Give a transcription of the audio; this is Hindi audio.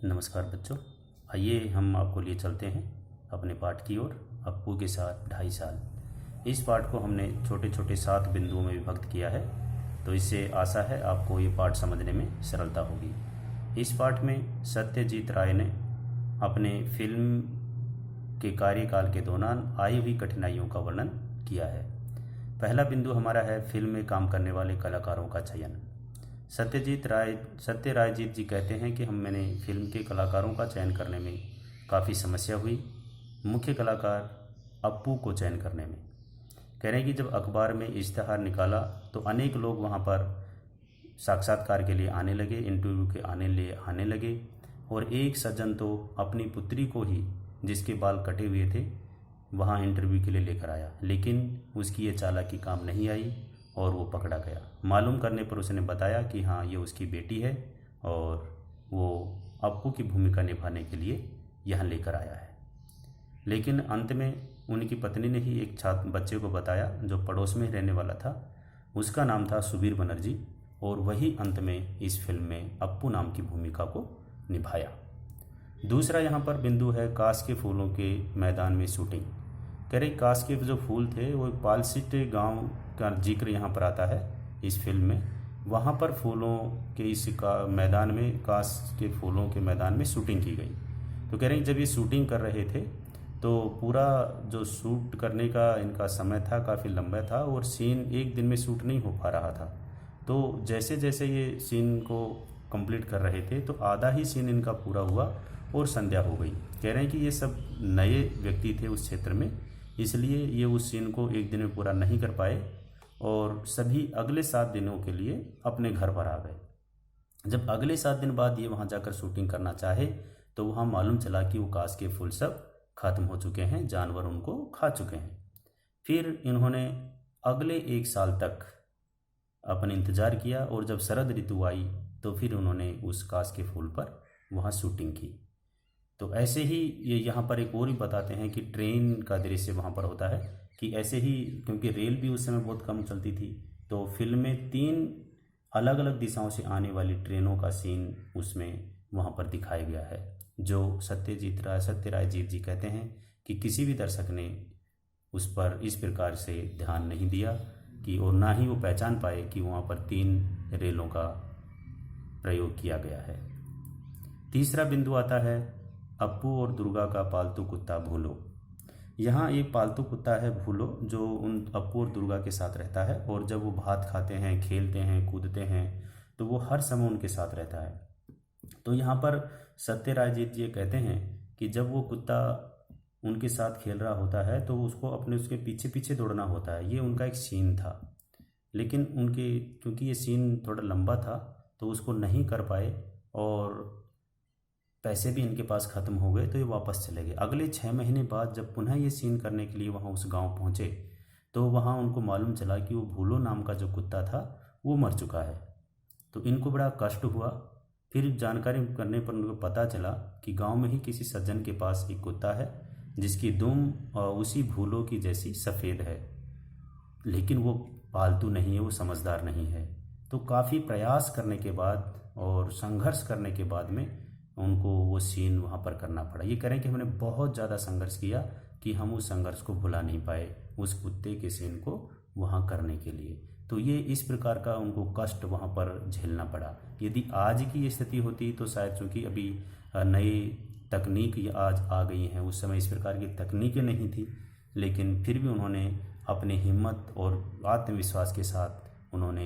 नमस्कार बच्चों। आइए हम आपको लिए चलते हैं अपने पाठ की ओर। अप्पू के साथ 2.5 साल। इस पाठ को हमने छोटे छोटे 7 बिंदुओं में विभक्त किया है, तो इससे आशा है आपको ये पाठ समझने में सरलता होगी। इस पाठ में सत्यजीत राय ने अपने फिल्म के कार्यकाल के दौरान आई हुई कठिनाइयों का वर्णन किया है। पहला बिंदु हमारा है फिल्म में काम करने वाले कलाकारों का चयन। सत्यरायजीत जी कहते हैं कि मैंने फिल्म के कलाकारों का चयन करने में काफ़ी समस्या हुई, मुख्य कलाकार अप्पू को चयन करने में। कह रहे हैं कि जब अखबार में इश्तहार निकाला तो अनेक लोग वहाँ पर साक्षात्कार के लिए आने लगे, इंटरव्यू के आने लगे, और एक सज्जन तो अपनी पुत्री को ही, जिसके बाल कटे हुए थे, वहाँ इंटरव्यू के लिए लेकर आया, लेकिन उसकी ये चालाकी काम नहीं आई और वो पकड़ा गया। मालूम करने पर उसने बताया कि हाँ, ये उसकी बेटी है और वो अप्पू की भूमिका निभाने के लिए यहाँ लेकर आया है। लेकिन अंत में उनकी पत्नी ने ही एक बच्चे को बताया जो पड़ोस में रहने वाला था, उसका नाम था सुबीर बनर्जी, और वही अंत में इस फिल्म में अप्पू नाम की भूमिका को निभाया। दूसरा यहाँ पर बिंदु है कास के फूलों के मैदान में शूटिंग। कह रहे कास के जो फूल थे वो पालसिट गांव का जिक्र यहाँ पर आता है इस फिल्म में। वहाँ पर फूलों के मैदान में, कास के फूलों के मैदान में शूटिंग की गई। तो कह रहे हैं जब ये शूटिंग कर रहे थे तो पूरा जो शूट करने का इनका समय था काफ़ी लंबा था और सीन एक दिन में शूट नहीं हो पा रहा था। तो जैसे जैसे ये सीन को कंप्लीट कर रहे थे तो आधा ही सीन इनका पूरा हुआ और संध्या हो गई। कह रहे हैं कि ये सब नए व्यक्ति थे उस क्षेत्र में, इसलिए ये उस सीन को एक दिन में पूरा नहीं कर पाए और सभी अगले 7 दिनों के लिए अपने घर पर आ गए। जब अगले 7 दिन बाद ये वहाँ जाकर शूटिंग करना चाहे तो वहाँ मालूम चला कि वो कास के फूल सब खत्म हो चुके हैं, जानवर उनको खा चुके हैं। फिर इन्होंने अगले 1 साल तक अपने इंतज़ार किया और जब शरद ऋतु आई तो फिर उन्होंने उस कास के फूल पर वहाँ शूटिंग की। तो ऐसे ही ये यहाँ पर एक और भी बताते हैं कि ट्रेन का दृश्य वहाँ पर होता है कि ऐसे ही, क्योंकि रेल भी उस समय बहुत कम चलती थी, तो फिल्म में 3 अलग अलग दिशाओं से आने वाली ट्रेनों का सीन उसमें वहाँ पर दिखाया गया है, जो सत्यरायजीत जी कहते हैं कि किसी भी दर्शक ने उस पर इस प्रकार से ध्यान नहीं दिया कि, और ना ही वो पहचान पाए कि वहाँ पर 3 रेलों का प्रयोग किया गया है। तीसरा बिंदु आता है अप्पू और दुर्गा का पालतू कुत्ता भूलो। यहाँ एक पालतू कुत्ता है भूलो, जो उन अप्पू और दुर्गा के साथ रहता है, और जब वो भात खाते हैं, खेलते हैं, कूदते हैं, तो वो हर समय उनके साथ रहता है। तो यहाँ पर सत्यरायजीत जी कहते हैं कि जब वो कुत्ता उनके साथ खेल रहा होता है तो उसको उसके पीछे पीछे दौड़ना होता है। ये उनका एक सीन था, लेकिन क्योंकि ये सीन थोड़ा लंबा था तो उसको नहीं कर पाए और पैसे भी इनके पास ख़त्म हो गए, तो ये वापस चले गए। अगले 6 महीने बाद जब पुनः ये सीन करने के लिए वहाँ उस गांव पहुँचे तो वहाँ उनको मालूम चला कि वो भूलो नाम का जो कुत्ता था वो मर चुका है। तो इनको बड़ा कष्ट हुआ। फिर जानकारी करने पर उनको पता चला कि गांव में ही किसी सज्जन के पास एक कुत्ता है जिसकी दुम उसी भूलो की जैसी सफ़ेद है, लेकिन वो पालतू नहीं है, वो समझदार नहीं है। तो काफ़ी प्रयास करने के बाद और संघर्ष करने के बाद में उनको वो सीन वहाँ पर करना पड़ा। ये करें कि हमने बहुत ज़्यादा संघर्ष किया कि हम उस संघर्ष को भुला नहीं पाए, उस कुत्ते के सीन को वहाँ करने के लिए। तो ये इस प्रकार का उनको कष्ट वहाँ पर झेलना पड़ा। यदि आज की स्थिति होती तो शायद, चूँकि अभी नई तकनीक आज आ गई हैं, उस समय इस प्रकार की तकनीकें नहीं थी, लेकिन फिर भी उन्होंने अपनी हिम्मत और आत्मविश्वास के साथ उन्होंने